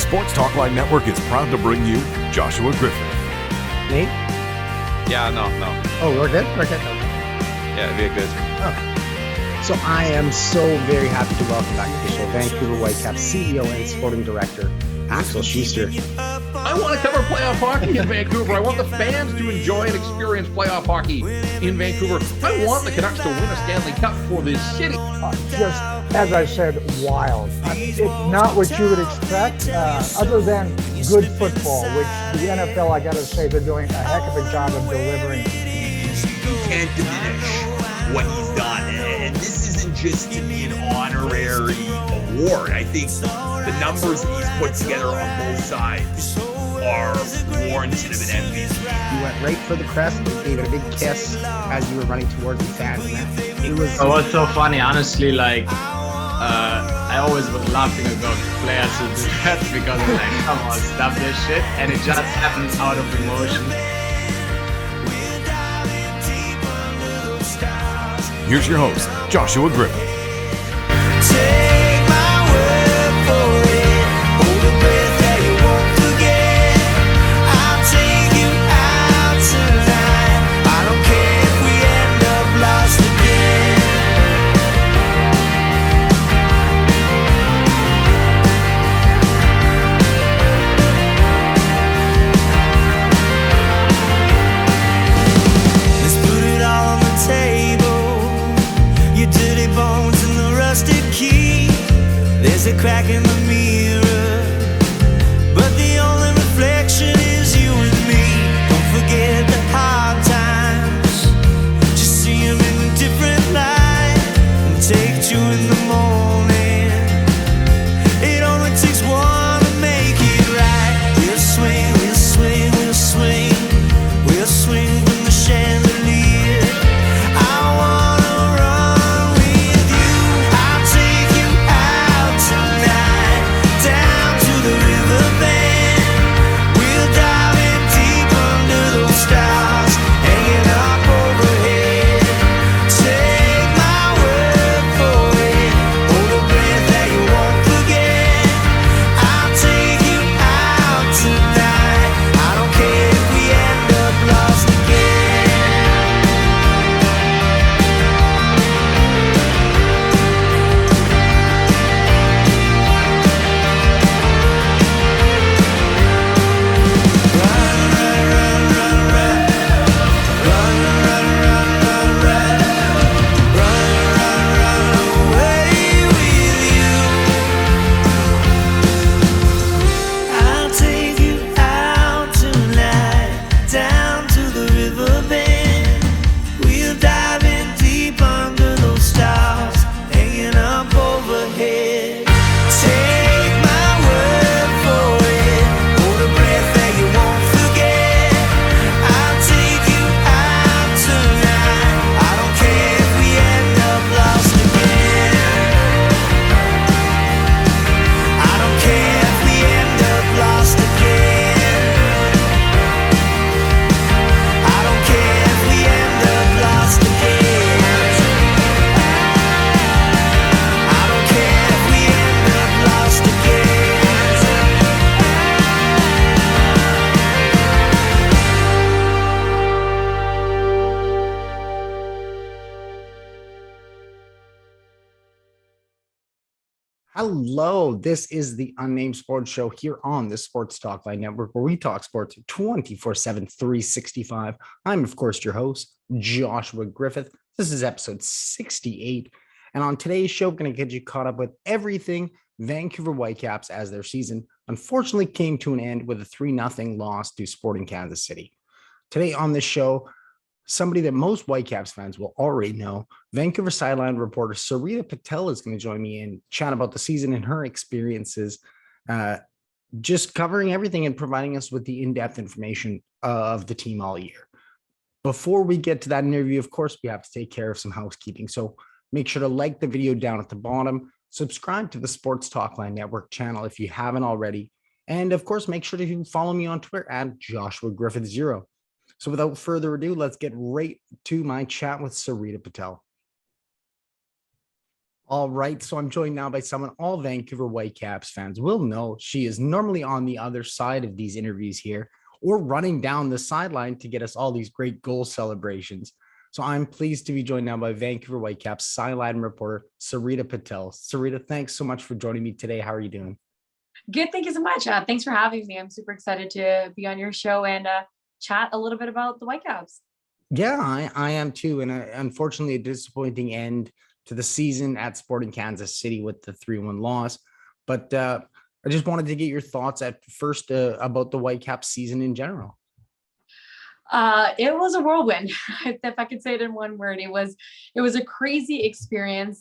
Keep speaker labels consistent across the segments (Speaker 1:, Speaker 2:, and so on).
Speaker 1: Sports Talk Line Network is proud to bring you Joshua Griffith.
Speaker 2: Nate?
Speaker 3: Yeah, no.
Speaker 2: Oh, we're good? We're good.
Speaker 3: Yeah, we're good.
Speaker 2: Oh. So I am so very happy to welcome back to the show Vancouver Whitecaps CEO and Sporting Director, Axel Schuster.
Speaker 4: I want to cover playoff hockey in Vancouver. I want the fans to enjoy and experience playoff hockey in Vancouver. I want the Canucks to win a Stanley Cup for this city.
Speaker 5: Just, as I said, wild. It's not what you would expect, other than good football, which the NFL, I got to say, they're doing a heck of a job of delivering.
Speaker 6: You can't diminish what he's done. And this isn't just to be an honorary award. I think the numbers that he's put together on both sides are warranted of an MVP.
Speaker 2: You went right for the crest and gave it a big kiss as you were running towards the fans. It was
Speaker 7: so funny, honestly. I always was laughing about players who do that because I'm like, come on, stop this shit. And it just happens out of emotion.
Speaker 1: Here's your host, Joshua Griffith.
Speaker 8: There's a crack in the mirror, but the only reflection is you and me. Don't forget the hard times, just see them in a different light, and take two in the morning. It only takes one to make it right. We'll swing, we'll swing, we'll swing, we'll swing from the chandelier. I wanna run with you, I'll take you out tonight, down to the riverbed. We'll dive in deep under those stars, hanging up overhead. Take my word for it, hold a breath that you won't forget. I'll take you out tonight, I don't care if we end up lost again. I'll take you out tonight, down to the riverbed. We'll dive in deep under those stars, hanging up overhead. Take my word for it, hold a breath that you won't forget. I'll take you out tonight, I don't care if we end up lost again. I don't care if we end up lost again. I don't care if we end up lost again. I don't care if we end up lost again.
Speaker 2: Hello, this is the Unnamed Sports Show here on the Sports Talk Line Network, where we talk sports 24/7, 365. I'm, of course, your host, Joshua Griffith. This is episode 68. And on today's show, we're going to get you caught up with everything Vancouver Whitecaps as their season unfortunately came to an end with a 3-0 loss to Sporting Kansas City. Today on this show, somebody that most Whitecaps fans will already know, Vancouver Sideline reporter Sarita Patel is going to join me and chat about the season and her experiences, just covering everything and providing us with the in-depth information of the team all year. Before we get to that interview, of course, we have to take care of some housekeeping. So make sure to like the video down at the bottom, subscribe to the Sports Talk Line Network channel if you haven't already, and of course, make sure to follow me on Twitter at Joshua Griffith0. So without further ado, let's get right to my chat with Sarita Patel. All right, so I'm joined now by someone all Vancouver Whitecaps fans will know. She is normally on the other side of these interviews here or running down the sideline to get us all these great goal celebrations. So I'm pleased to be joined now by Vancouver Whitecaps sideline reporter Sarita Patel. Sarita, thanks so much for joining me today. How are you doing?
Speaker 9: Good. Thank you so much. Thanks for having me. I'm super excited to be on your show and chat a little bit about the Whitecaps.
Speaker 2: Yeah, I am too. And unfortunately, a disappointing end to the season at Sporting Kansas City with the 3-1 loss. But I just wanted to get your thoughts at first about the Whitecaps season in general.
Speaker 9: It was a whirlwind, if I could say it in one word. It was a crazy experience.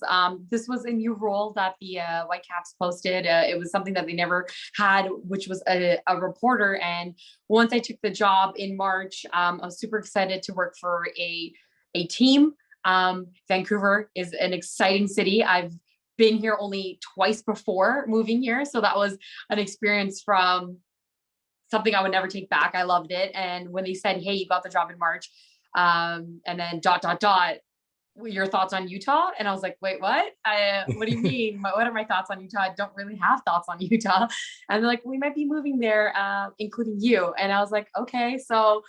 Speaker 9: This was a new role that the Whitecaps posted. It was something that they never had, which was a reporter. And once I took the job in March, I was super excited to work for a team. Vancouver is an exciting city. I've been here only twice before moving here. So that was an experience from something I would never take back. I loved it. And when they said, hey, you got the job in March, and then ... your thoughts on Utah? And I was like, wait, what? What do you mean? What are my thoughts on Utah? I don't really have thoughts on Utah. And they're like, we might be moving there, including you. And I was like, okay. So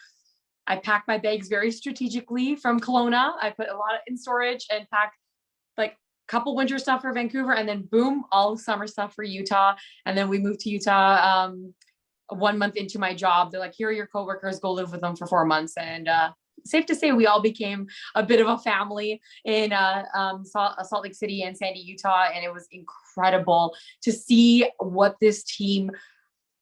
Speaker 9: I packed my bags very strategically from Kelowna. I put a lot in storage and packed like a couple winter stuff for Vancouver, and then boom, all summer stuff for Utah. And then we moved to Utah 1 month into my job. They're like, here are your coworkers, go live with them for 4 months. And safe to say, we all became a bit of a family in Salt Lake City and Sandy, Utah. And it was incredible to see what this team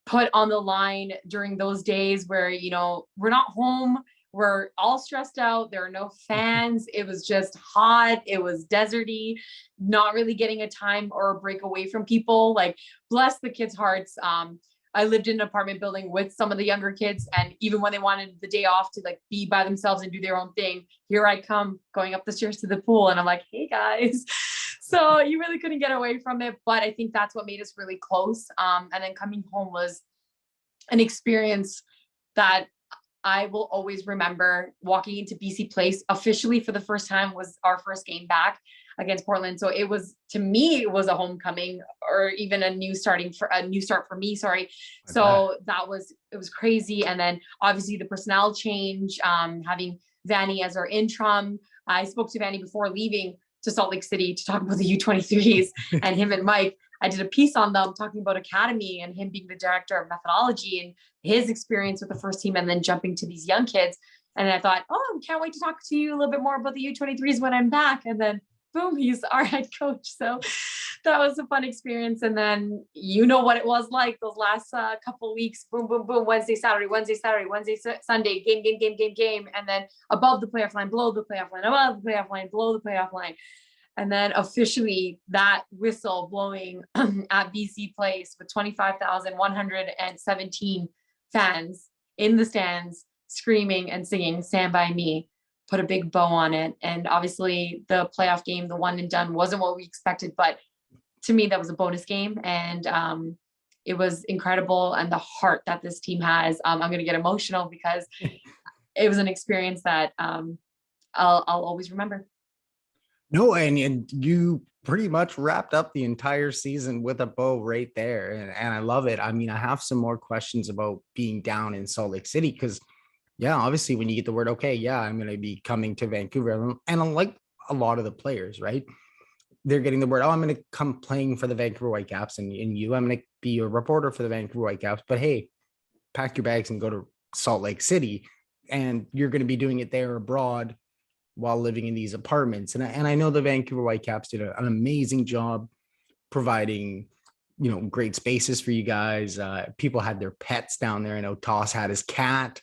Speaker 9: put on the line during those days where, you know, we're not home, we're all stressed out, there are no fans, it was just hot, it was deserty, not really getting a time or a break away from people. Like, bless the kids' hearts. I lived in an apartment building with some of the younger kids, and even when they wanted the day off to like be by themselves and do their own thing, here I come going up the stairs to the pool, and I'm like, hey guys. So you really couldn't get away from it, but I think that's what made us really close. And then coming home was an experience that I will always remember. Walking into BC Place officially for the first time was our first game back against Portland. So it was, to me, it was a homecoming, or even a new start for me. Sorry. So it was crazy. And then obviously the personnel change, having Vanni as our interim. I spoke to Vanni before leaving to Salt Lake City to talk about the U23s and him and Mike. I did a piece on them talking about academy and him being the director of methodology and his experience with the first team, and then jumping to these young kids. And I thought, oh, can't wait to talk to you a little bit more about the U23s when I'm back. And then boom, he's our head coach. So that was a fun experience. And then you know what it was like those last couple of weeks, boom, boom, boom, Wednesday, Saturday, Sunday, game. And then above the playoff line, below the playoff line, above the playoff line, below the playoff line. And then officially that whistle blowing at BC Place with 25,117 fans in the stands, screaming and singing "Stand By Me," put a big bow on it. And obviously the playoff game, the one and done, wasn't what we expected, but to me, that was a bonus game. And it was incredible. And the heart that this team has, I'm going to get emotional because it was an experience that I'll always remember.
Speaker 2: No, and you pretty much wrapped up the entire season with a bow right there. And I love it. I mean, I have some more questions about being down in Salt Lake City because, yeah, obviously when you get the word, okay, yeah, I'm going to be coming to Vancouver. And unlike a lot of the players, right, they're getting the word, oh, I'm going to come playing for the Vancouver Whitecaps, and I'm going to be a reporter for the Vancouver Whitecaps. But hey, pack your bags and go to Salt Lake City, and you're going to be doing it there abroad while living in these apartments. And I know the Vancouver Whitecaps did an amazing job providing, you know, great spaces for you guys. People had their pets down there. I know Toss had his cat.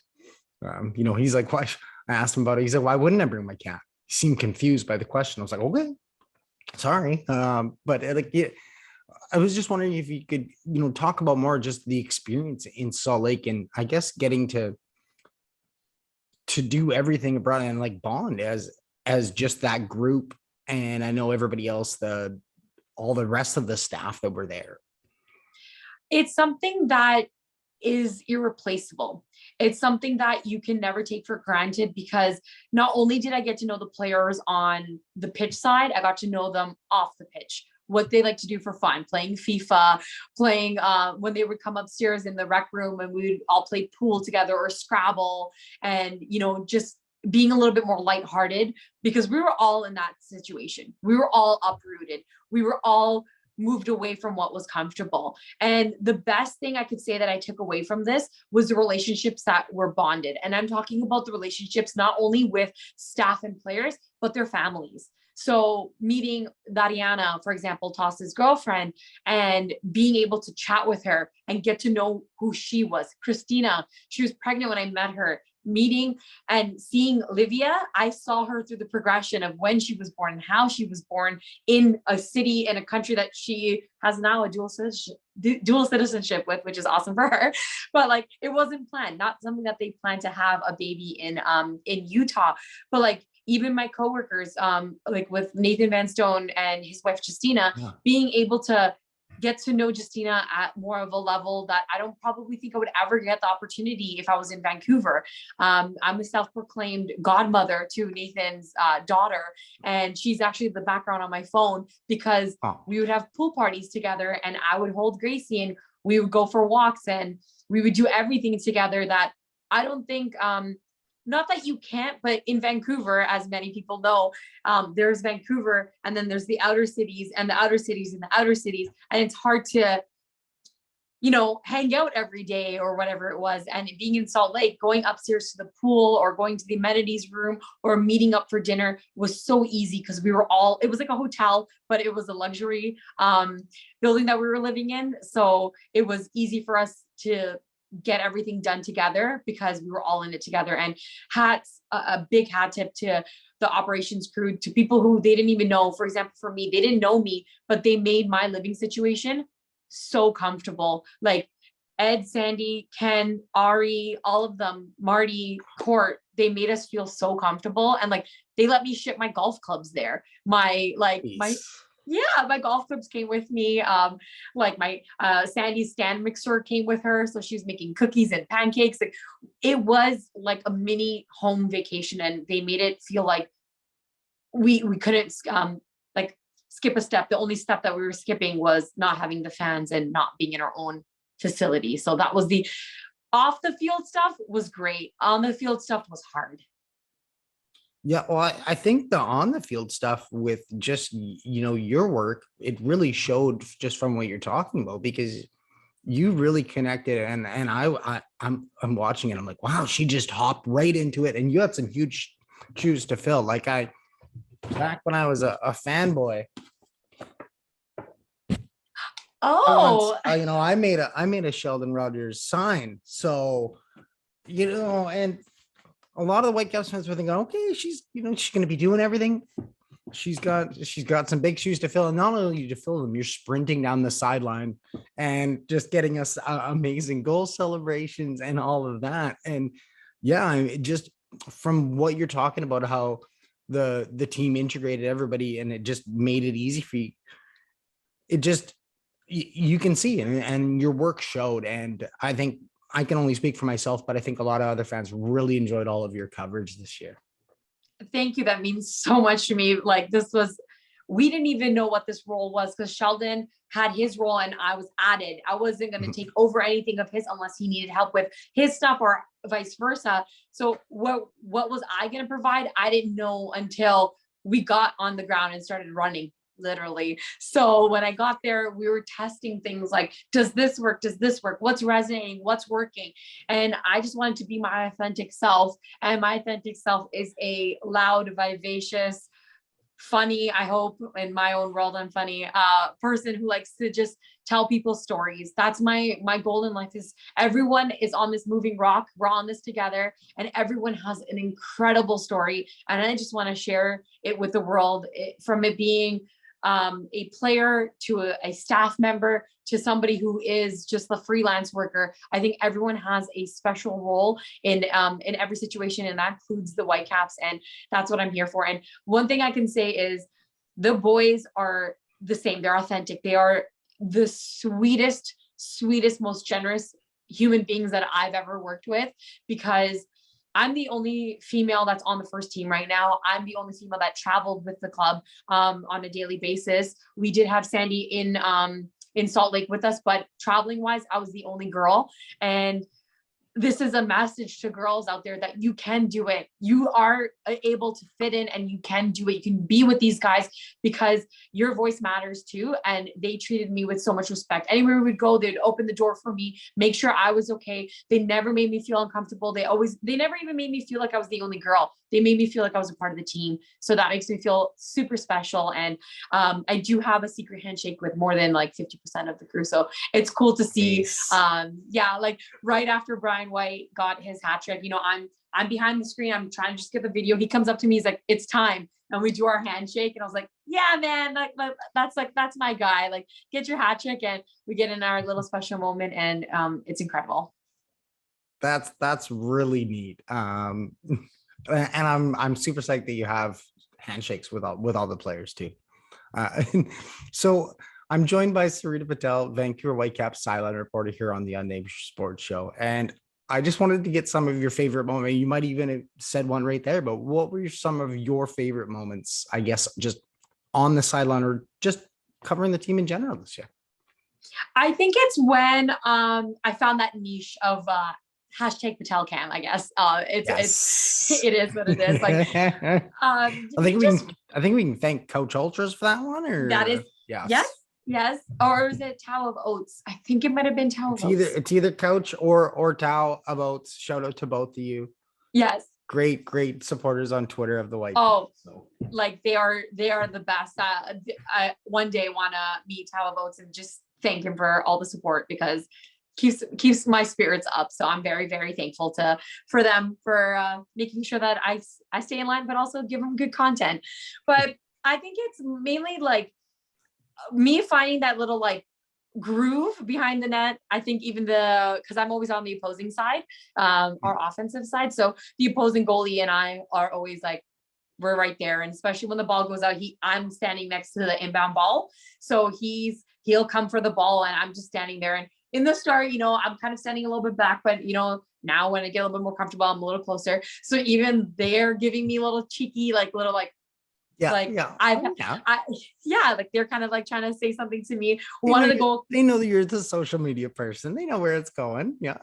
Speaker 2: You know, he's like, why? I asked him about it. He said, why wouldn't I bring my cat? He seemed confused by the question. I was like, okay, sorry. But yeah, I was just wondering if you could, you know, talk about more just the experience in Salt Lake, and I guess getting to do everything abroad and like bond as just that group. And I know everybody else, all the rest of the staff that were there.
Speaker 9: It's something that is irreplaceable. It's something that you can never take for granted, because not only did I get to know the players on the pitch side, I got to know them off the pitch, what they like to do for fun, playing FIFA, playing when they would come upstairs in the rec room and we would all play pool together or Scrabble, and, you know, just being a little bit more lighthearted, because we were all in that situation. We were all uprooted. We were all moved away from what was comfortable. And the best thing I could say that I took away from this was the relationships that were bonded. And I'm talking about the relationships not only with staff and players, but their families. So meeting Dariana, for example, Toss's girlfriend, and being able to chat with her and get to know who she was. Christina, she was pregnant when I met her. Meeting and seeing Livia, I saw her through the progression of when she was born and how she was born in a city, in a country that she has now a dual citizenship with, which is awesome for her. But like, it wasn't planned, not something that they planned to have a baby in Utah. But like, even my coworkers, like with Nathan Van Stone and his wife Justina, being able to get to know Justina at more of a level that I don't probably think I would ever get the opportunity if I was in Vancouver. I'm a self-proclaimed godmother to Nathan's daughter, and she's actually the background on my phone, because we would have pool parties together and I would hold Gracie and we would go for walks and we would do everything together that I don't think, not that you can't, but in Vancouver, as many people know, there's Vancouver and then there's the outer cities and the outer cities and the outer cities. And it's hard to, you know, hang out every day or whatever it was. And being in Salt Lake, going upstairs to the pool or going to the amenities room or meeting up for dinner was so easy, because we were all, it was like a hotel, but it was a luxury building that we were living in. So it was easy for us to get everything done together because we were all in it together. And a big hat tip to the operations crew, to people who they didn't even know. For example, for me, they didn't know me, but they made my living situation so comfortable. Like Ed, Sandy, Ken, Ari, all of them, Marty, Court, they made us feel so comfortable. And like, they let me ship my golf clubs there. My golf clubs came with me. Like my Sandy's stand mixer came with her, so she was making cookies and pancakes. Like, it was like a mini home vacation, and they made it feel like we couldn't like skip a step. The only step that we were skipping was not having the fans and not being in our own facility. So that was the off the field stuff was great. On the field stuff was hard.
Speaker 2: Yeah, well, I think the on the field stuff with just, you know, your work, it really showed just from what you're talking about, because you really connected, and I'm watching it. I'm like, wow, she just hopped right into it, and you had some huge shoes to fill. Like back when I was a fanboy.
Speaker 9: Oh,
Speaker 2: you know, I made a Sheldon Rogers sign. So, you know, and a lot of the Whitecaps fans were thinking, okay, she's going to be doing everything. She's got some big shoes to fill, and not only to fill them, you're sprinting down the sideline and just getting us amazing goal celebrations and all of that. And yeah, just from what you're talking about, how the team integrated everybody and it just made it easy for you. It just, you can see it, and your work showed. And I think, I can only speak for myself, but I think a lot of other fans really enjoyed all of your coverage this year.
Speaker 9: Thank you. That means so much to me. Like, we didn't even know what this role was, because Sheldon had his role and I was added. I wasn't going to take over anything of his unless he needed help with his stuff or vice versa. So what was I going to provide? I didn't know until we got on the ground and started running. Literally. So when I got there, we were testing things like, does this work? Does this work? What's resonating? What's working? And I just wanted to be my authentic self. And my authentic self is a loud, vivacious, funny, I hope in my own world, I'm funny, person who likes to just tell people stories. That's my goal in life. Is everyone is on this moving rock. We're on this together, and everyone has an incredible story. And I just want to share it with the world, from it being a player to a staff member to somebody who is just a freelance worker. I think everyone has a special role in every situation, and that includes the Whitecaps, and that's what I'm here for. And one thing I can say is the boys are the same. They're authentic. They are the sweetest, most generous human beings that I've ever worked with, because I'm the only female that's on the first team right now. I'm the only female that traveled with the club on a daily basis. We did have Sandy in Salt Lake with us, but traveling wise, I was the only girl. And this is a message to girls out there that you can do it. You are able to fit in and you can do it. You can be with these guys because your voice matters too. And they treated me with so much respect. Anywhere we would go, they'd open the door for me, make sure I was okay. They never made me feel uncomfortable. They never even made me feel like I was the only girl. They made me feel like I was a part of the team. So that makes me feel super special. And I do have a secret handshake with more than like 50% of the crew. So it's cool to see. Nice. Like right after Brian White got his hat trick, I'm behind the screen. I'm trying to just get the video. He comes up to me. He's like, it's time. And we do our handshake. And I was like, yeah, man, that's my guy. Like, get your hat trick. And we get in our little special moment. And it's incredible.
Speaker 2: That's really neat. And I'm super psyched that you have handshakes with all the players too. So I'm joined by Sarita Patel, Vancouver Whitecaps Sideline reporter here on the Unnamed Sports Show. And I just wanted to get some of your favorite moments. You might even have said one right there, but what were some of your favorite moments, I guess, just on the sideline or just covering the team in general this year?
Speaker 9: I think it's when I found that niche of hashtag Patel Cam, I guess. It is what it is. Like,
Speaker 2: I think we can thank Coach Ultras for that one, or
Speaker 9: that is yes. Or is it Tao of Oats? I think it might have been Tao of Oats.
Speaker 2: It's either Coach or Tao of Oats. Shout out to both of you.
Speaker 9: Yes.
Speaker 2: Great supporters on Twitter of the White.
Speaker 9: Like they are the best. I one day want to meet Tao of Oats and just thank him for all the support, because keeps my spirits up. So I'm very, very thankful for them for making sure that I stay in line, but also give them good content. But I think it's mainly like me finding that little like groove behind the net. I think even because I'm always on the opposing side, our offensive side. So the opposing goalie and I are always like, we're right there. And especially when the ball goes out, I'm standing next to the inbound ball. So he'll come for the ball and I'm just standing there. And in the start, I'm kind of standing a little bit back, but now when I get a little bit more comfortable, I'm a little closer. So even they're giving me little cheeky, like like they're kind of like trying to say something to me.
Speaker 2: They know that you're the social media person. They know where it's going.
Speaker 9: Yeah.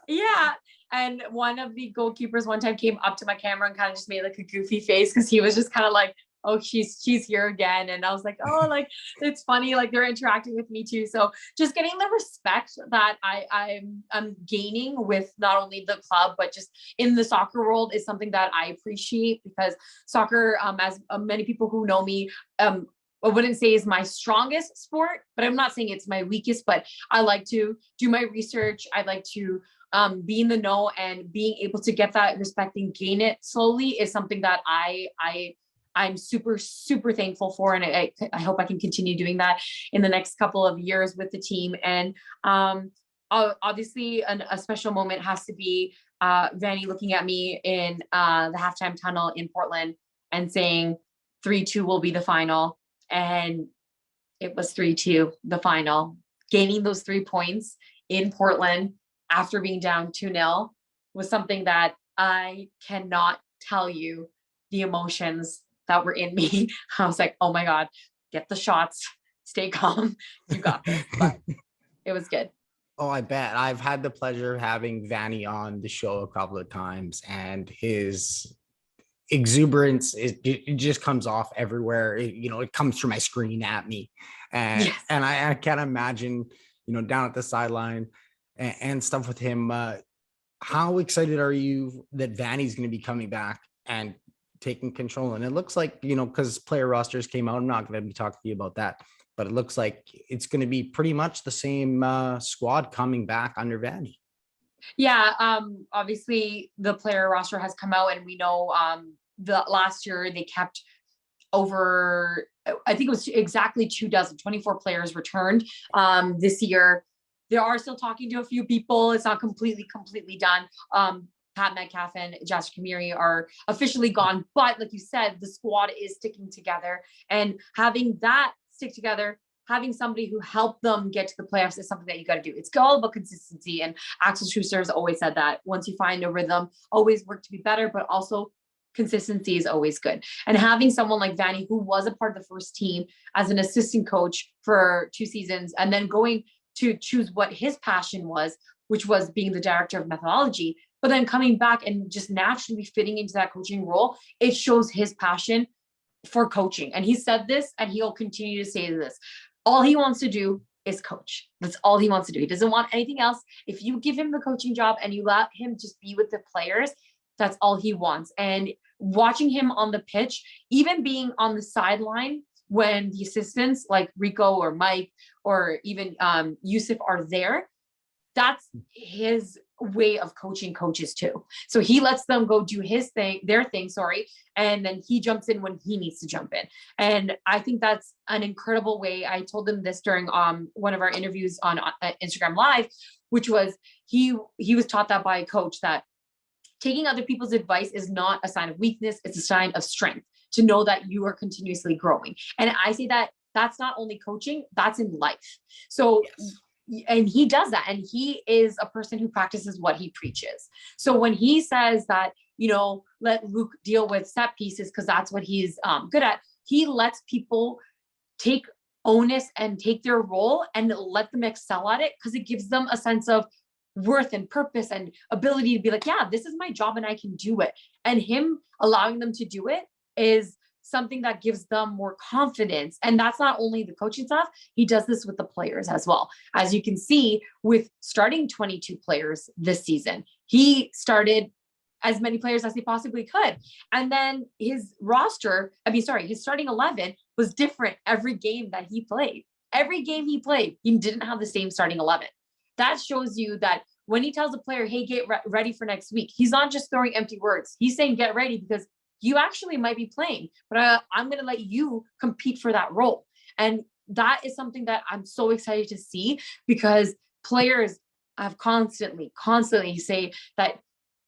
Speaker 9: And one of the goalkeepers one time came up to my camera and kind of just made like a goofy face, because he was just kind of like, oh, she's here again. And I was like, oh, like, it's funny. Like they're interacting with me too. So just getting the respect that I'm gaining with not only the club, but just in the soccer world is something that I appreciate, because soccer, as many people who know me, I wouldn't say is my strongest sport, but I'm not saying it's my weakest, but I like to do my research. I like to be in the know, and being able to get that respect and gain it slowly is something that I'm super, super thankful for. And I hope I can continue doing that in the next couple of years with the team. And obviously a special moment has to be Vanni looking at me in the halftime tunnel in Portland and saying 3-2 will be the final. And it was 3-2, the final. Gaining those 3 points in Portland after being down 2-0 was something that I cannot tell you the emotions that were in me. I was like, oh my God, get the shots, stay calm, you got this. But it was good.
Speaker 2: Oh, I bet. I've had the pleasure of having Vanni on the show a couple of times, and his exuberance, it just comes off everywhere. It comes through my screen at me. And I can't imagine, down at the sideline and stuff with him. How excited are you that Vanni's going to be coming back and taking control? And it looks like, because player rosters came out, I'm not going to be talking to you about that, but it looks like it's going to be pretty much the same squad coming back under Vanni.
Speaker 9: Yeah. Obviously the player roster has come out, and we know the last year they kept over, I think it was exactly 24 players returned. This year, they are still talking to a few people. It's not completely done. Pat Metcalf and Jasper Kamiri are officially gone. But like you said, the squad is sticking together, and having that stick together having somebody who helped them get to the playoffs is something that you got to do. It's all about consistency. And Axel Schuster has always said that once you find a rhythm, always work to be better, but also consistency is always good. And having someone like Vanni, who was a part of the first team as an assistant coach for 2 seasons, and then going to choose what his passion was, which was being the director of methodology, but then coming back and just naturally fitting into that coaching role, it shows his passion for coaching. And he said this, and he'll continue to say this. All he wants to do is coach. That's all he wants to do. He doesn't want anything else. If you give him the coaching job and you let him just be with the players, that's all he wants. And watching him on the pitch, even being on the sideline when the assistants like Rico or Mike or even Yusuf are there, that's his way of coaching coaches too. So he lets them go do their thing, and then he jumps in when he needs to jump in. And I think that's an incredible way. I told him this during one of our interviews on Instagram Live, which was he was taught that by a coach, that taking other people's advice is not a sign of weakness, it's a sign of strength, to know that you are continuously growing. And I say that that's not only coaching, that's in life. So yes. And he does that. And he is a person who practices what he preaches. So when he says that, let Luke deal with set pieces because that's what he's good at, he lets people take onus and take their role and let them excel at it, because it gives them a sense of worth and purpose and ability to be like, yeah, this is my job and I can do it. And him allowing them to do it is something that gives them more confidence. And that's not only the coaching staff, he does this with the players as well. As you can see, with starting 22 players this season, he started as many players as he possibly could. And then his starting 11 was different every game that he played. Every game he played, he didn't have the same starting 11. That shows you that when he tells a player, hey, get ready for next week, he's not just throwing empty words. He's saying, get ready, because you actually might be playing, but I'm going to let you compete for that role. And that is something that I'm so excited to see, because players have constantly say that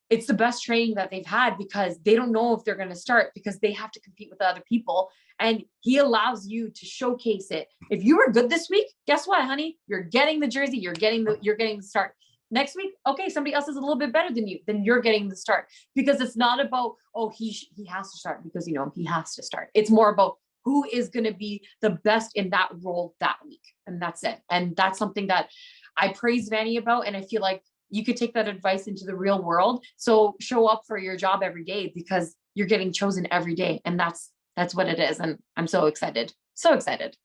Speaker 9: it's the best training that they've had, because they don't know if they're going to start, because they have to compete with other people. And he allows you to showcase it. If you were good this week, guess what, honey? You're getting the jersey. You're getting the start. Next week, okay, somebody else is a little bit better than you, then you're getting the start. Because it's not about, he has to start because, he has to start. It's more about who is going to be the best in that role that week. And that's it. And that's something that I praise Vanni about. And I feel like you could take that advice into the real world. So show up for your job every day, because you're getting chosen every day. And that's what it is. And I'm so excited. So excited.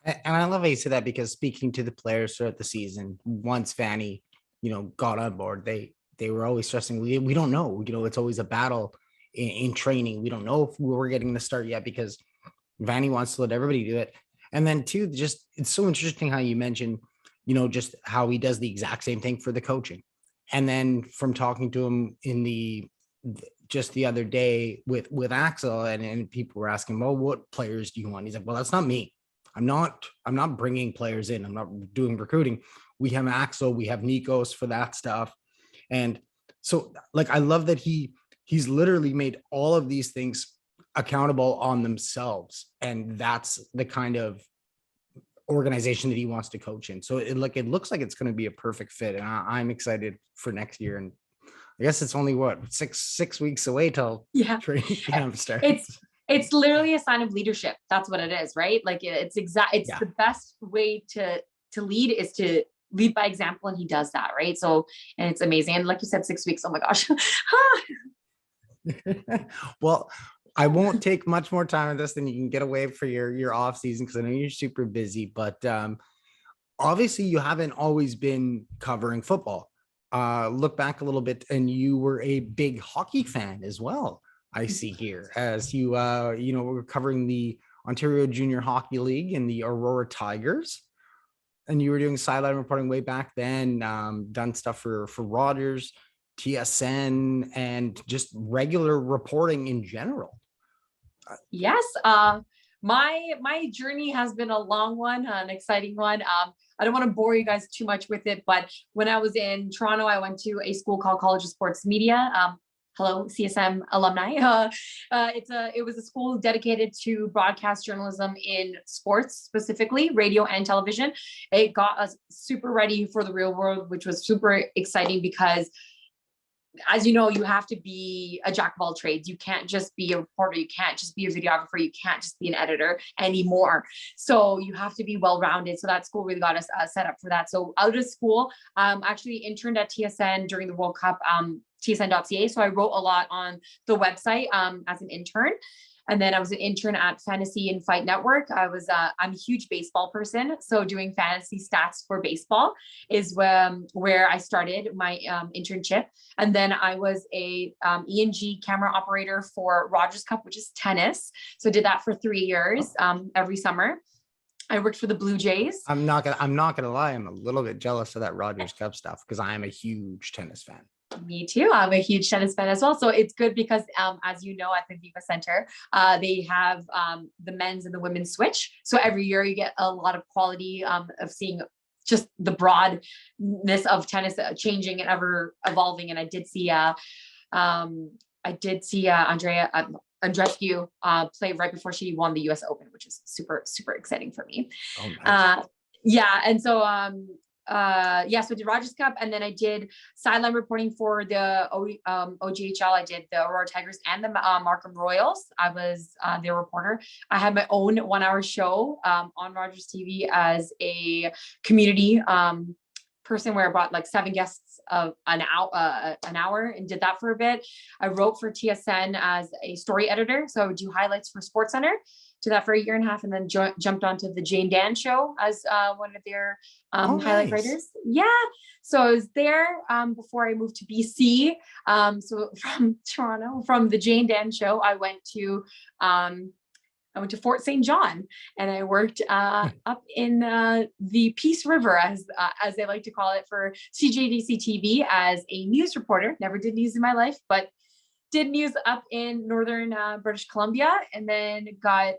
Speaker 2: And I love how you say that, because speaking to the players throughout the season, once Vanni got on board, they were always stressing, we don't know, it's always a battle in training. We don't know if we're getting the start yet, because Vanni wants to let everybody do it. And then too, just, it's so interesting how you mentioned, just how he does the exact same thing for the coaching. And then from talking to him in just the other day with Axel, and people were asking, well, what players do you want? He's like, well, that's not me. I'm not bringing players in. I'm not doing recruiting. We have Axel, we have Nikos for that stuff. And so I love that he's literally made all of these things accountable on themselves. And that's the kind of organization that he wants to coach in. So it looks like it's going to be a perfect fit. And I'm excited for next year. And I guess it's only six weeks away till training camp starts.
Speaker 9: It's literally a sign of leadership. That's what it is, right? It's the best way to lead is to lead by example. And he does that, right? So, and it's amazing. And like you said, 6 weeks, oh my gosh.
Speaker 2: Well, I won't take much more time on this than you can get away for your off season, because I know you're super busy, but obviously you haven't always been covering football. Look back a little bit, and you were a big hockey fan as well. I see here, as you were covering the Ontario Junior Hockey League and the Aurora Tigers, and you were doing sideline reporting way back then, done stuff for Rogers, TSN, and just regular reporting in general.
Speaker 9: Yes. My journey has been a long one, an exciting one. I don't want to bore you guys too much with it, but when I was in Toronto, I went to a school called College of Sports Media. hello, CSM alumni. It was a school dedicated to broadcast journalism in sports, specifically radio and television. It got us super ready for the real world, which was super exciting because, as you know, you have to be a jack of all trades. You can't just be a reporter. You can't just be a videographer. You can't just be an editor anymore. So you have to be well-rounded. So that school really got us set up for that. So out of school, actually interned at TSN during the World Cup, tsn.ca. So I wrote a lot on the website as an intern. And then I was an intern at Fantasy and Fight Network. I'm a huge baseball person. So doing fantasy stats for baseball is where I started my internship. And then I was a E&G camera operator for Rogers Cup, which is tennis. So I did that for 3 years every summer. I worked for the Blue Jays.
Speaker 2: I'm not gonna lie. I'm a little bit jealous of that Rogers Cup stuff because I am a huge tennis fan.
Speaker 9: Me too. I'm a huge tennis fan as well. So it's good because, as you know, at the Viva Center, they have the men's and the women's switch. So every year you get a lot of quality of seeing just the broadness of tennis changing and ever evolving. And I did see Andrea Andreescu play right before she won the U.S. Open, which is super, super exciting for me.
Speaker 2: Oh, nice.
Speaker 9: Yeah. And so, so I did Rogers Cup, and then I did sideline reporting for the OGHL. I did the Aurora Tigers and the Markham Royals. I was their reporter. I had my own 1-hour show on Rogers TV as a community person where I brought like 7 guests of an hour and did that for a bit. I wrote for TSN as a story editor. So I would do highlights for SportsCenter. Did that for a 1.5 years, and then jumped onto the Jane Dan show as one of their highlight writers. Yeah. So I was there before I moved to BC. So from Toronto, from the Jane Dan show, I went to Fort St. John, and I worked up in the Peace River, as they like to call it, for CJDC TV as a news reporter. Never did news in my life, but did news up in northern British Columbia, and then got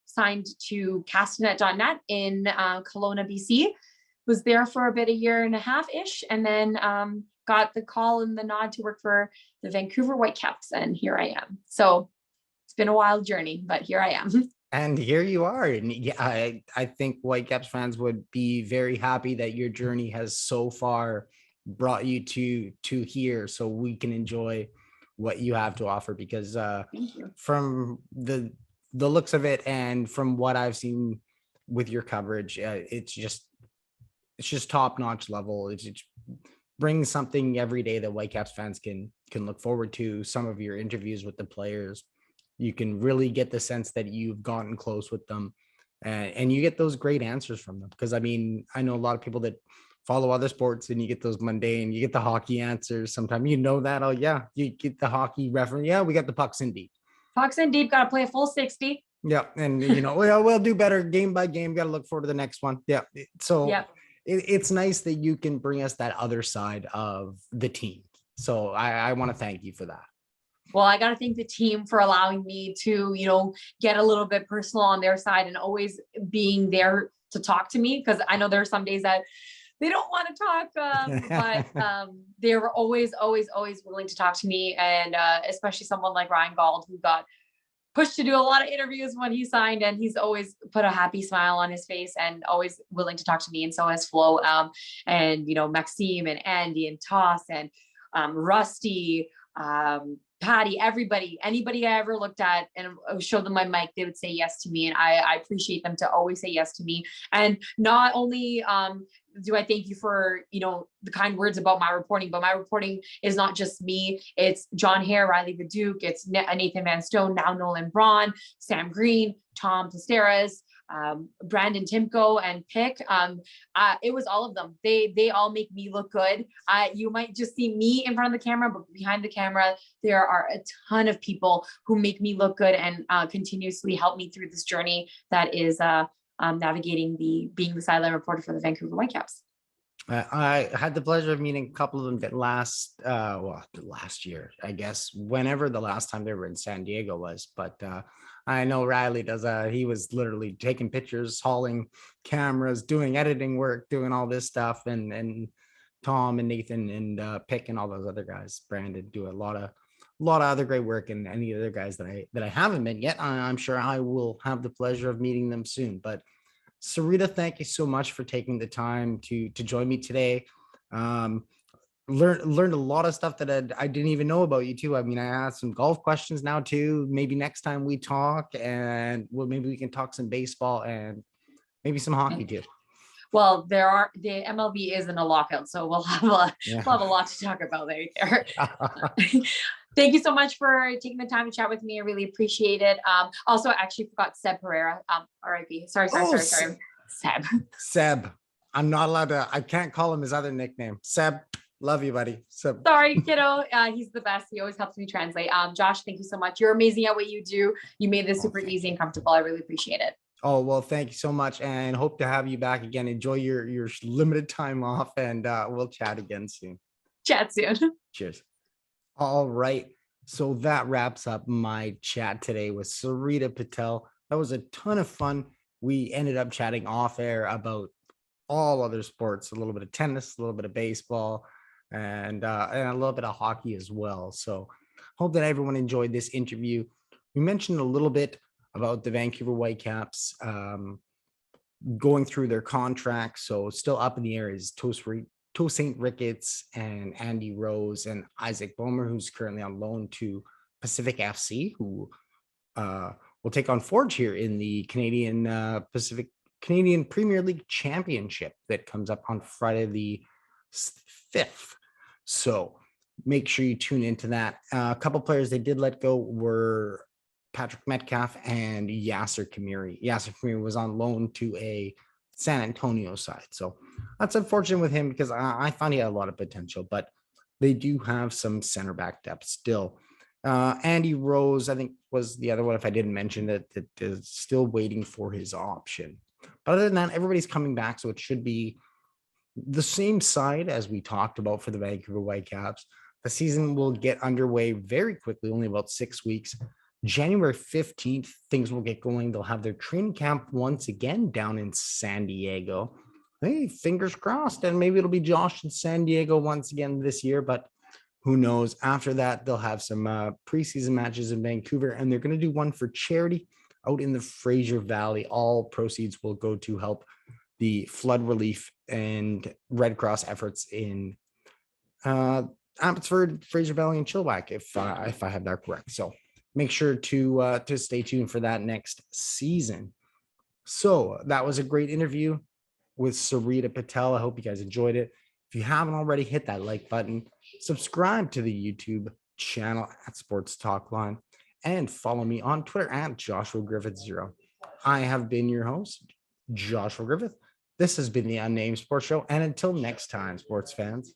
Speaker 9: signed to Castanet.net in Kelowna, BC. Was there for a bit, 1.5 years-ish, and then got the call and the nod to work for the Vancouver Whitecaps, and here I am. So it's been a wild journey, but here I am.
Speaker 2: And here you are. And yeah, I think Whitecaps fans would be very happy that your journey has so far brought you to here, so we can enjoy what you have to offer, because from the looks of it and from what I've seen with your coverage, it's just top-notch level. It brings something every day that Whitecaps fans can look forward to. Some of your interviews with the players, you can really get the sense that you've gotten close with them, and you get those great answers from them. Because I mean, I know a lot of people that follow other sports, and you get those mundane, you get the hockey answers. Sometimes that, oh yeah, you get the hockey reference. Yeah, we got the pucks in deep.
Speaker 9: Pucks in deep, got to play a full 60.
Speaker 2: Yeah, and we'll do better game by game. Got to look forward to the next one. Yeah, so yeah. It's nice that you can bring us that other side of the team. So I want to thank you for that.
Speaker 9: Well, I got to thank the team for allowing me to, get a little bit personal on their side and always being there to talk to me. Because I know there are some days that they don't want to talk, but they were always willing to talk to me. And especially someone like Ryan Gauld, who got pushed to do a lot of interviews when he signed, and he's always put a happy smile on his face and always willing to talk to me. And so has Flo, and Maxime and Andy and Toss and Rusty, Patty, anybody I ever looked at and showed them my mic, they would say yes to me. And I appreciate them to always say yes to me. And not only do I thank you for, the kind words about my reporting, but my reporting is not just me. It's John Hare, Riley Viduke, it's Nathan Van Stone, now Nolan Braun, Sam Green, Tom Plasteras, Brandon Timko, and Pick. It was all of them. They all make me look good. You might just see me in front of the camera, but behind the camera, there are a ton of people who make me look good and continuously help me through this journey that is navigating being the sideline reporter for the Vancouver Whitecaps.
Speaker 2: I had the pleasure of meeting a couple of them that last year, I guess, whenever the last time they were in San Diego was. But I know Riley does. He was literally taking pictures, hauling cameras, doing editing work, doing all this stuff, and Tom and Nathan and Pick and all those other guys. Brandon do a lot of other great work, and any other guys that I haven't met yet. I'm sure I will have the pleasure of meeting them soon. But Sarita, thank you so much for taking the time to join me today. Learned a lot of stuff that I didn't even know about you too. I mean, I asked some golf questions now too. Maybe next time we talk, and maybe we can talk some baseball and maybe some hockey too.
Speaker 9: Well, the MLB is in a lockout, so we'll have a lot to talk about there. Thank you so much for taking the time to chat with me. I really appreciate it. Also, I actually forgot Seb Pereira. RIP. Sorry.
Speaker 2: Seb. I'm not allowed to. I can't call him his other nickname. Seb. Love you, buddy. Seb.
Speaker 9: Sorry, kiddo. He's the best. He always helps me translate. Josh, thank you so much. You're amazing at what you do. You made this super easy and comfortable. I really appreciate it.
Speaker 2: Oh, well, thank you so much, and hope to have you back again. Enjoy your limited time off, and we'll chat again soon.
Speaker 9: Chat soon.
Speaker 2: Cheers. All right. So that wraps up my chat today with Sarita Patel. That was a ton of fun. We ended up chatting off air about all other sports, a little bit of tennis, a little bit of baseball, and a little bit of hockey as well. So hope that everyone enjoyed this interview. We mentioned a little bit about the Vancouver Whitecaps going through their contracts. So still up in the air is Toast St. Ricketts and Andy Rose and Isaac Boehmer, who's currently on loan to Pacific FC, who will take on Forge here in the Canadian Premier League Championship that comes up on Friday the 5th. So make sure you tune into that. A couple players they did let go were Patrick Metcalf and Yasser Kamiri. Yasser Kamiri was on loan to a San Antonio side. So that's unfortunate with him because I thought he had a lot of potential, but they do have some center back depth still. Andy Rose, I think, was the other one, if I didn't mention that is still waiting for his option. But other than that, everybody's coming back. So it should be the same side as we talked about for the Vancouver Whitecaps. The season will get underway very quickly, only about 6 weeks. January 15th, things will get going. They'll have their training camp once again down in San Diego. Hey, fingers crossed. And maybe it'll be Josh in San Diego once again this year, but who knows? After that, they'll have some preseason matches in Vancouver, and they're going to do one for charity out in the Fraser Valley. All proceeds will go to help the flood relief and Red Cross efforts in Abbotsford, Fraser Valley, and Chilliwack, if I have that correct. So make sure to stay tuned for that next season. So that was a great interview with Sarita Patel. I hope you guys enjoyed it. If you haven't already, hit that like button, subscribe to the YouTube channel at Sports Talk Line, and follow me on Twitter at Joshua Griffith0. I have been your host, Joshua Griffith. This has been the Unnamed Sports Show. And until next time, sports fans,